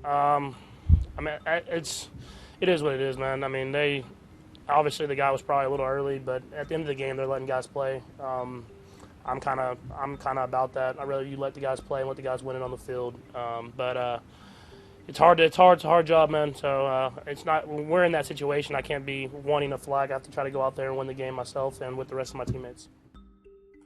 Um, I mean, it is what it is, man. I mean, they obviously the guy was probably a little early, but at the end of the game, they're letting guys play. I'm kind of about that. I rather you let the guys play and let the guys win it on the field. But it's hard. It's a hard job, man. So it's not. When we're in that situation, I can't be wanting a flag. I have to try to go out there and win the game myself and with the rest of my teammates.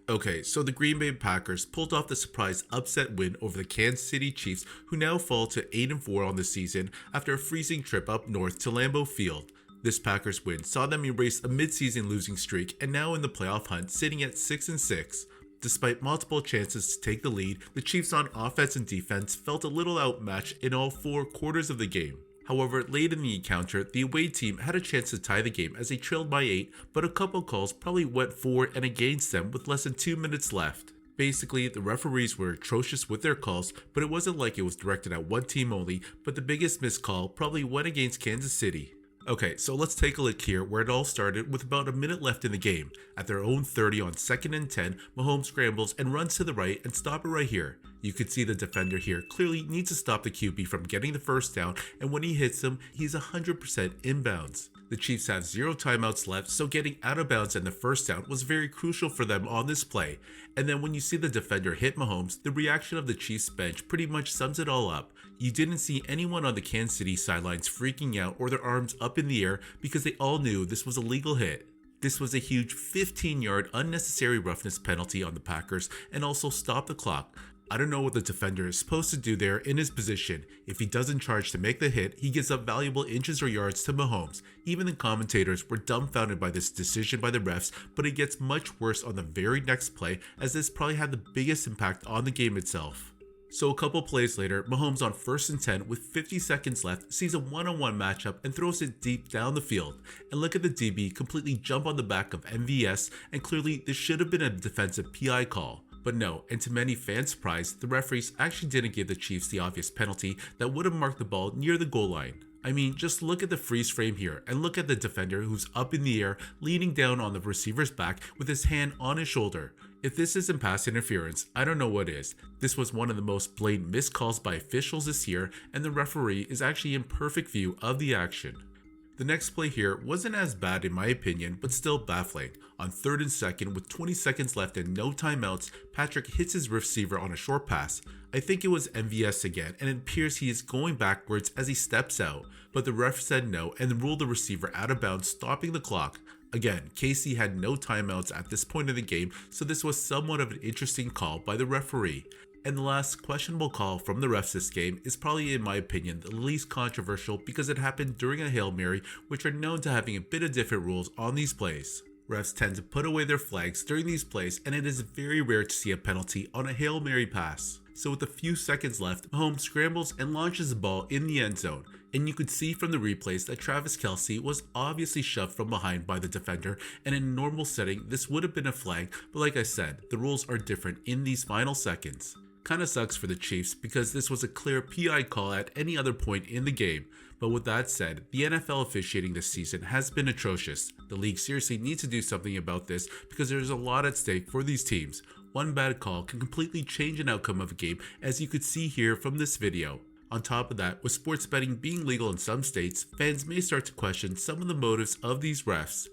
Okay, so the Green Bay Packers pulled off the surprise upset win over the Kansas City Chiefs, who now fall to 8-4 on the season after a freezing trip up north to Lambeau Field. This Packers win saw them erase a midseason losing streak and now in the playoff hunt sitting at 6-6. Despite multiple chances to take the lead, the Chiefs on offense and defense felt a little outmatched in all 4 quarters of the game. However, late in the encounter, the away team had a chance to tie the game as they trailed by 8, but a couple calls probably went for and against them with less than 2 minutes left. Basically, the referees were atrocious with their calls, but it wasn't like it was directed at one team only, but the biggest missed call probably went against Kansas City. Okay, so let's take a look here where it all started with about a minute left in the game. At their own 30 on 2nd and 10, Mahomes scrambles and runs to the right and stop it right here. You could see the defender here clearly needs to stop the QB from getting the first down, and when he hits him, he's 100% inbounds. The Chiefs have 0 timeouts left, so getting out of bounds and the first down was very crucial for them on this play. And then when you see the defender hit Mahomes, the reaction of the Chiefs bench pretty much sums it all up. You didn't see anyone on the Kansas City sidelines freaking out or their arms up in the air because they all knew this was a legal hit. This was a huge 15-yard unnecessary roughness penalty on the Packers and also stopped the clock. I don't know what the defender is supposed to do there in his position. If he doesn't charge to make the hit, he gives up valuable inches or yards to Mahomes. Even the commentators were dumbfounded by this decision by the refs, but it gets much worse on the very next play as this probably had the biggest impact on the game itself. So a couple plays later, Mahomes on 1st and 10 with 50 seconds left sees a one-on-one matchup and throws it deep down the field. And look at the DB completely jump on the back of MVS, and clearly this should have been a defensive PI call. But no, and to many fans' surprise, the referees actually didn't give the Chiefs the obvious penalty that would have marked the ball near the goal line. I mean, just look at the freeze frame here and look at the defender who's up in the air leaning down on the receiver's back with his hand on his shoulder. If this isn't pass interference, I don't know what is. This was one of the most blatant missed calls by officials this year, and the referee is actually in perfect view of the action. The next play here wasn't as bad in my opinion, but still baffling. On 3rd and 2nd with 20 seconds left and no timeouts, Patrick hits his receiver on a short pass. I think it was MVS again, and it appears he is going backwards as he steps out, but the ref said no and ruled the receiver out of bounds, stopping the clock. Again, KC had no timeouts at this point in the game, so this was somewhat of an interesting call by the referee. And the last questionable call from the refs this game is probably, in my opinion, the least controversial because it happened during a Hail Mary, which are known to having a bit of different rules on these plays. Refs tend to put away their flags during these plays, and it is very rare to see a penalty on a Hail Mary pass. So with a few seconds left, Mahomes scrambles and launches the ball in the end zone. And you could see from the replays that Travis Kelce was obviously shoved from behind by the defender, and in a normal setting this would have been a flag, but like I said, the rules are different in these final seconds. Kinda sucks for the Chiefs because this was a clear PI call at any other point in the game. But with that said, the NFL officiating this season has been atrocious. The league seriously needs to do something about this because there's a lot at stake for these teams. One bad call can completely change an outcome of a game, as you could see here from this video. On top of that, with sports betting being legal in some states, fans may start to question some of the motives of these refs.